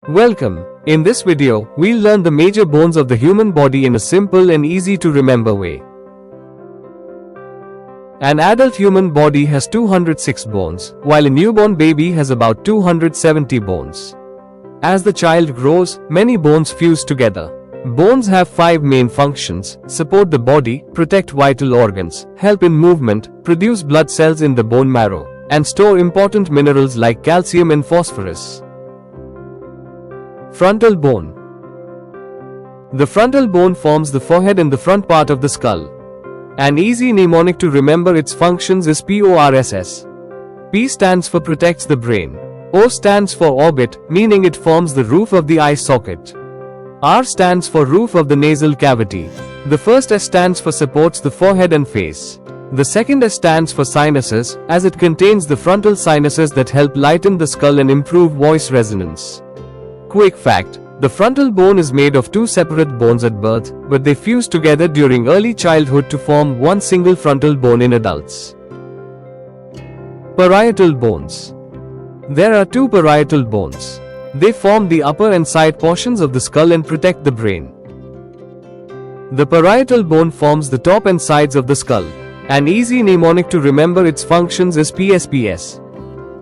Welcome. In this video, we'll learn the major bones of the human body in a simple and easy to remember way. An adult human body has 206 bones, while a newborn baby has about 270 bones. As the child grows, many bones fuse together. Bones have 5 main functions: support the body, protect vital organs, help in movement, produce blood cells in the bone marrow, and store important minerals like calcium and phosphorus. Frontal bone. The frontal bone forms the forehead and the front part of the skull. An easy mnemonic to remember its functions is PORSS. P stands for protects the brain. O stands for orbit, meaning it forms the roof of the eye socket. R stands for roof of the nasal cavity. The first S stands for supports the forehead and face. The second S stands for sinuses, as it contains the frontal sinuses that help lighten the skull and improve voice resonance. Quick fact: the frontal bone is made of 2 separate bones at birth, but they fuse together during early childhood to form one single frontal bone in adults. Parietal bones. There are 2 parietal bones. They form the upper and side portions of the skull and protect the brain. The parietal bone forms the top and sides of the skull. An easy mnemonic to remember its functions is PSPS.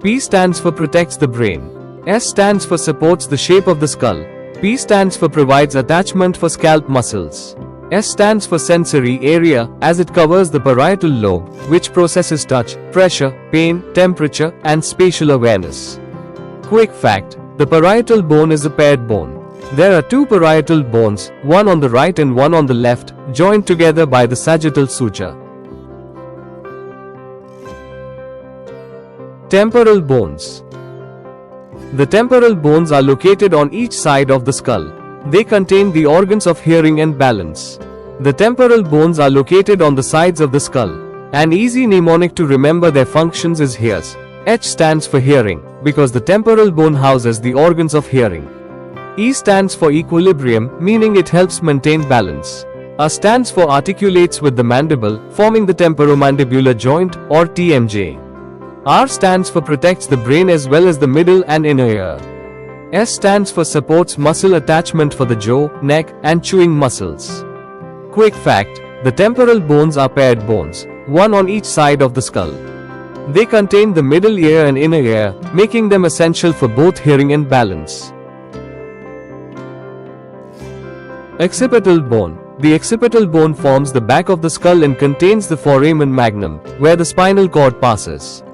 P stands for protects the brain. S stands for supports the shape of the skull. P stands for provides attachment for scalp muscles. S stands for sensory area, as it covers the parietal lobe, which processes touch, pressure, pain, temperature, and spatial awareness. Quick fact: the parietal bone is a paired bone. There are 2 parietal bones, one on the right and one on the left, joined together by the sagittal suture. Temporal bones. The temporal bones are located on each side of the skull. They contain the organs of hearing and balance. The temporal bones are located on the sides of the skull. An easy mnemonic to remember their functions is HEARS. H stands for hearing, because the temporal bone houses the organs of hearing. E stands for equilibrium, meaning it helps maintain balance. A stands for articulates with the mandible, forming the temporomandibular joint, or TMJ. R stands for protects the brain as well as the middle and inner ear. S stands for supports muscle attachment for the jaw, neck, and chewing muscles. Quick fact: the temporal bones are paired bones, one on each side of the skull. They contain the middle ear and inner ear, making them essential for both hearing and balance. Occipital bone. The occipital bone forms the back of the skull and contains the foramen magnum, where the spinal cord passes.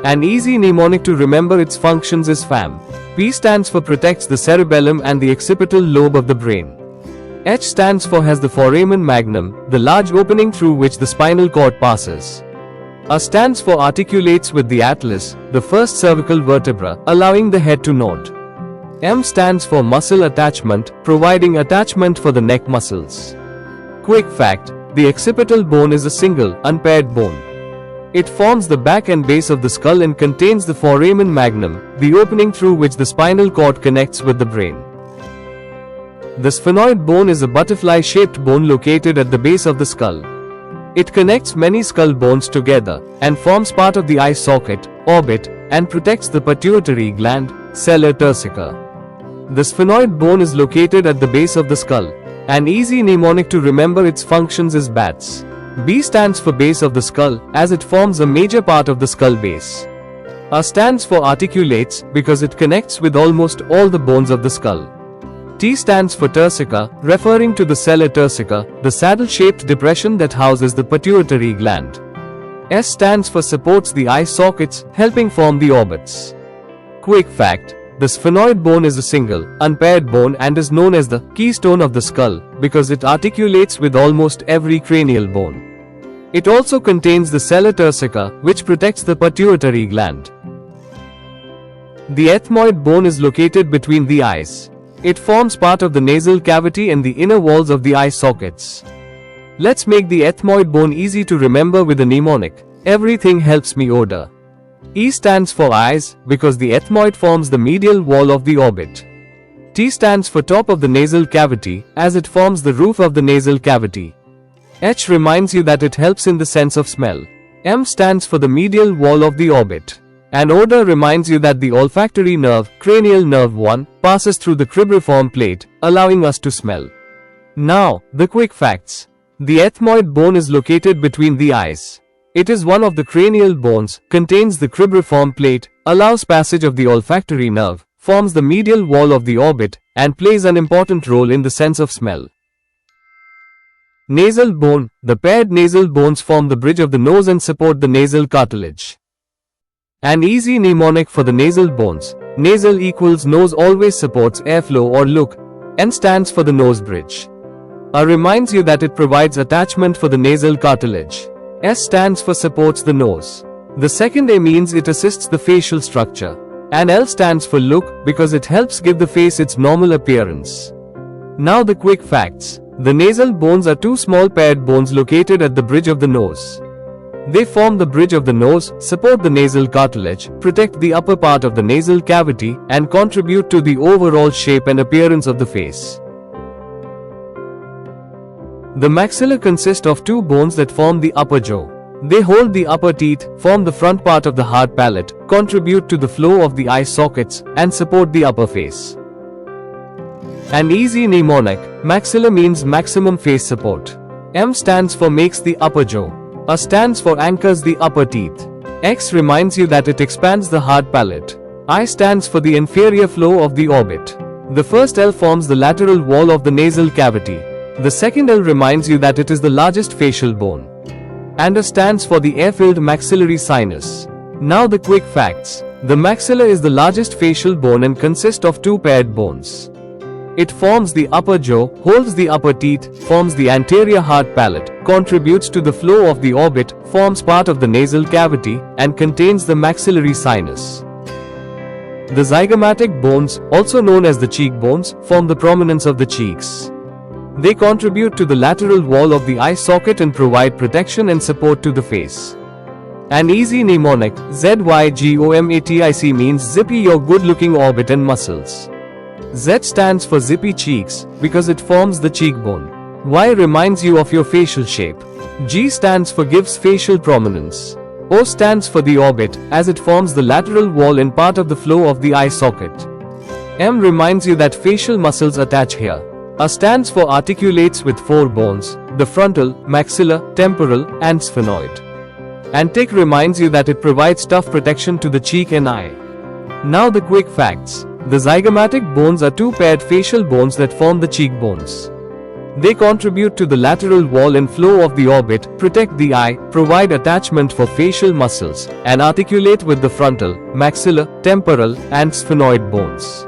An easy mnemonic to remember its functions is FAM. P stands for protects the cerebellum and the occipital lobe of the brain. H stands for has the foramen magnum, the large opening through which the spinal cord passes. A stands for articulates with the atlas, the first cervical vertebra, allowing the head to nod. M stands for muscle attachment, providing attachment for the neck muscles. Quick fact: the occipital bone is a single, unpaired bone. It forms the back and base of the skull and contains the foramen magnum, the opening through which the spinal cord connects with the brain. The sphenoid bone is a butterfly-shaped bone located at the base of the skull. It connects many skull bones together, and forms part of the eye socket, orbit, and protects the pituitary gland, sella turcica. The sphenoid bone is located at the base of the skull. An easy mnemonic to remember its functions is BATS. B stands for base of the skull, as it forms a major part of the skull base. A stands for articulates, because it connects with almost all the bones of the skull. T stands for turcica, referring to the sella turcica, the saddle-shaped depression that houses the pituitary gland. S stands for supports the eye sockets, helping form the orbits. Quick fact: the sphenoid bone is a single, unpaired bone and is known as the keystone of the skull, because it articulates with almost every cranial bone. It also contains the sella turcica, which protects the pituitary gland. The ethmoid bone is located between the eyes. It forms part of the nasal cavity and the inner walls of the eye sockets. Let's make the ethmoid bone easy to remember with a mnemonic: everything helps me order. E stands for eyes, because the ethmoid forms the medial wall of the orbit. T stands for top of the nasal cavity, as it forms the roof of the nasal cavity. H reminds you that it helps in the sense of smell. M stands for the medial wall of the orbit. And odor reminds you that the olfactory nerve, cranial nerve 1, passes through the cribriform plate, allowing us to smell. Now, the quick facts. The ethmoid bone is located between the eyes. It is one of the cranial bones, contains the cribriform plate, allows passage of the olfactory nerve, forms the medial wall of the orbit, and plays an important role in the sense of smell. Nasal bone. The paired nasal bones form the bridge of the nose and support the nasal cartilage. An easy mnemonic for the nasal bones. Nasal equals nose always supports airflow or look. N stands for the nose bridge. A reminds you that it provides attachment for the nasal cartilage. S stands for supports the nose. The second A means it assists the facial structure. And L stands for look because it helps give the face its normal appearance. Now the quick facts. The nasal bones are two small paired bones located at the bridge of the nose. They form the bridge of the nose, support the nasal cartilage, protect the upper part of the nasal cavity, and contribute to the overall shape and appearance of the face. The maxilla consists of two bones that form the upper jaw. They hold the upper teeth, form the front part of the hard palate, contribute to the flow of the eye sockets, and support the upper face. An easy mnemonic. Maxilla means maximum face support. M stands for makes the upper jaw. A stands for anchors the upper teeth. X reminds you that it expands the hard palate. I stands for the inferior flow of the orbit. The first L forms the lateral wall of the nasal cavity. The second L reminds you that it is the largest facial bone. And A stands for the air-filled maxillary sinus. Now the quick facts. The maxilla is the largest facial bone and consists of two paired bones. It forms the upper jaw, holds the upper teeth, forms the anterior hard palate, contributes to the flow of the orbit, forms part of the nasal cavity, and contains the maxillary sinus. The zygomatic bones, also known as the cheekbones, form the prominence of the cheeks. They contribute to the lateral wall of the eye socket and provide protection and support to the face. An easy mnemonic. ZYGOMATIC means zippy your good-looking orbit and muscles. Z stands for zippy cheeks because it forms the cheekbone. Y reminds you of your facial shape. G stands for gives facial prominence. O stands for the orbit as it forms the lateral wall and part of the flow of the eye socket. M reminds you that facial muscles attach here. A stands for articulates with four bones, the frontal, maxilla, temporal, and sphenoid. And TIC reminds you that it provides tough protection to the cheek and eye. Now the quick facts. The zygomatic bones are two paired facial bones that form the cheekbones. They contribute to the lateral wall and flow of the orbit, protect the eye, provide attachment for facial muscles, and articulate with the frontal, maxilla, temporal, and sphenoid bones.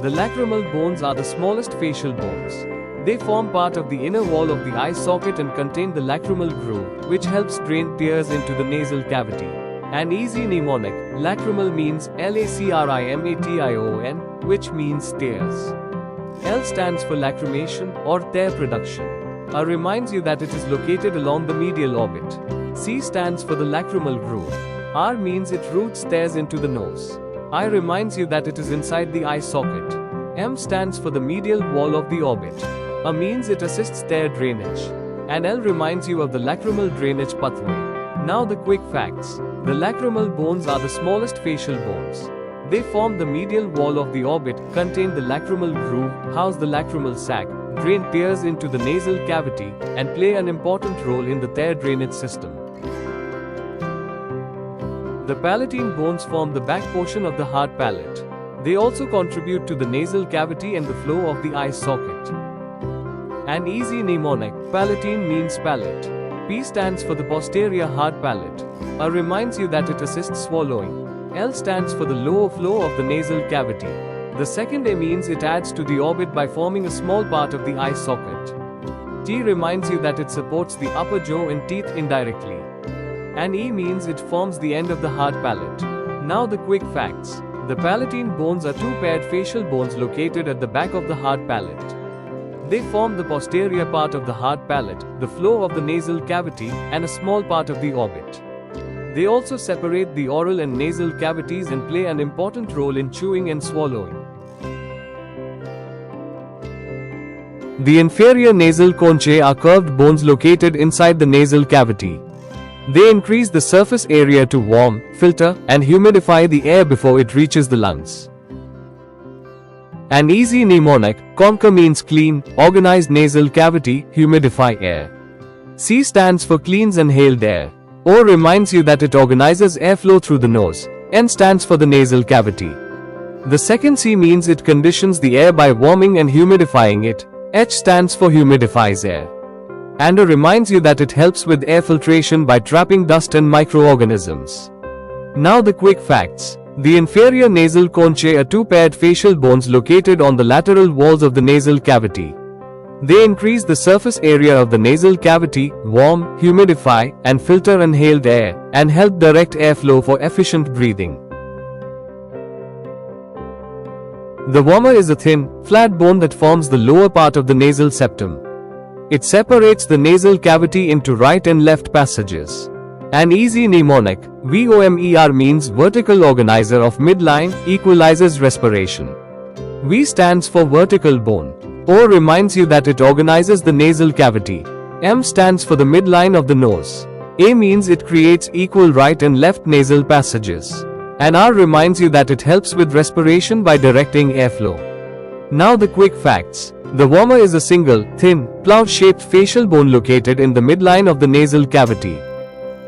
The lacrimal bones are the smallest facial bones. They form part of the inner wall of the eye socket and contain the lacrimal groove, which helps drain tears into the nasal cavity. An easy mnemonic. Lacrimal means LACRIMATION, which means tears. L stands for lacrimation or tear production. A reminds you that it is located along the medial orbit. C stands for the lacrimal groove. R means it roots tears into the nose. I reminds you that it is inside the eye socket. M stands for the medial wall of the orbit. A means it assists tear drainage. And L reminds you of the lacrimal drainage pathway. Now the quick facts. The lacrimal bones are the smallest facial bones. They form the medial wall of the orbit, contain the lacrimal groove, house the lacrimal sac, drain tears into the nasal cavity, and play an important role in the tear drainage system. The palatine bones form the back portion of the hard palate. They also contribute to the nasal cavity and the flow of the eye socket. An easy mnemonic. Palatine means palate. P stands for the posterior hard palate. A reminds you that it assists swallowing. L stands for the lower flow of the nasal cavity. The second A means it adds to the orbit by forming a small part of the eye socket. T reminds you that it supports the upper jaw and teeth indirectly. And E means it forms the end of the hard palate. Now the quick facts. The palatine bones are two paired facial bones located at the back of the hard palate. They form the posterior part of the hard palate, the flow of the nasal cavity, and a small part of the orbit. They also separate the oral and nasal cavities and play an important role in chewing and swallowing. The inferior nasal conchae are curved bones located inside the nasal cavity. They increase the surface area to warm, filter, and humidify the air before it reaches the lungs. An easy mnemonic, CONQUER means clean, organized nasal cavity, humidify air. C stands for cleans inhaled air. O reminds you that it organizes airflow through the nose. N stands for the nasal cavity. The second C means it conditions the air by warming and humidifying it. H stands for humidifies air. And O reminds you that it helps with air filtration by trapping dust and microorganisms. Now the quick facts. The inferior nasal conchae are two paired facial bones located on the lateral walls of the nasal cavity. They increase the surface area of the nasal cavity, warm, humidify, and filter inhaled air, and help direct airflow for efficient breathing. The vomer is a thin, flat bone that forms the lower part of the nasal septum. It separates the nasal cavity into right and left passages. An easy mnemonic, VOMER means vertical organizer of midline, equalizes respiration. V stands for vertical bone. O reminds you that it organizes the nasal cavity. M stands for the midline of the nose. A means it creates equal right and left nasal passages. And R reminds you that it helps with respiration by directing airflow. Now the quick facts. The vomer is a single, thin, plough-shaped facial bone located in the midline of the nasal cavity.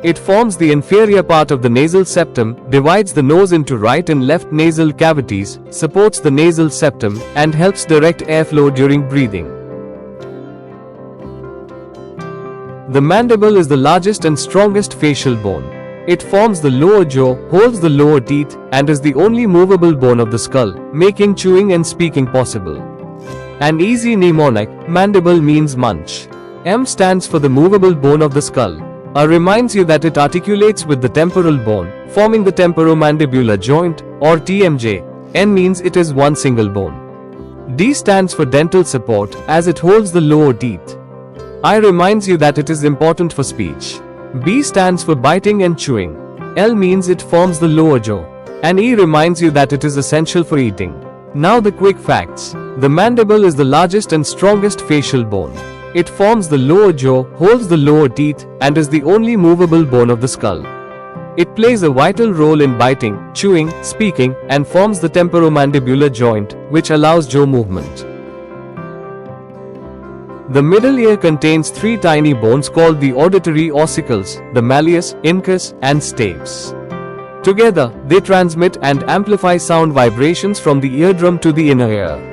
It forms the inferior part of the nasal septum, divides the nose into right and left nasal cavities, supports the nasal septum, and helps direct airflow during breathing. The mandible is the largest and strongest facial bone. It forms the lower jaw, holds the lower teeth, and is the only movable bone of the skull, making chewing and speaking possible. An easy mnemonic, mandible means munch. M stands for the movable bone of the skull. A reminds you that it articulates with the temporal bone, forming the temporomandibular joint, or TMJ. N means it is one single bone. D stands for dental support, as it holds the lower teeth. I reminds you that it is important for speech. B stands for biting and chewing. L means it forms the lower jaw. And E reminds you that it is essential for eating. Now the quick facts. The mandible is the largest and strongest facial bone. It forms the lower jaw, holds the lower teeth, and is the only movable bone of the skull. It plays a vital role in biting, chewing, speaking, and forms the temporomandibular joint, which allows jaw movement. The middle ear contains three tiny bones called the auditory ossicles, the malleus, incus, and stapes. Together, they transmit and amplify sound vibrations from the eardrum to the inner ear.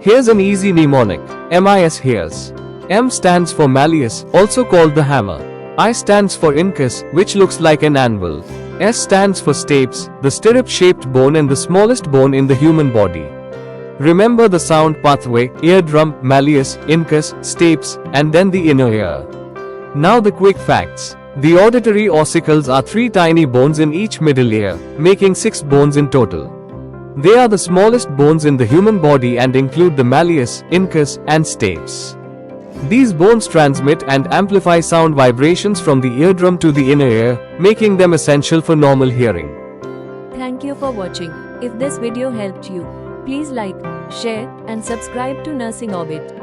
Here's an easy mnemonic, MIS hears. M stands for malleus, also called the hammer. I stands for incus, which looks like an anvil. S stands for stapes, the stirrup-shaped bone and the smallest bone in the human body. Remember the sound pathway, eardrum, malleus, incus, stapes, and then the inner ear. Now the quick facts. The auditory ossicles are three tiny bones in each middle ear, making 6 bones in total. They are the smallest bones in the human body and include the malleus, incus, and stapes. These bones transmit and amplify sound vibrations from the eardrum to the inner ear, making them essential for normal hearing. Thank you for watching. If this video helped you, please like, share, and subscribe to Nursing Orbit.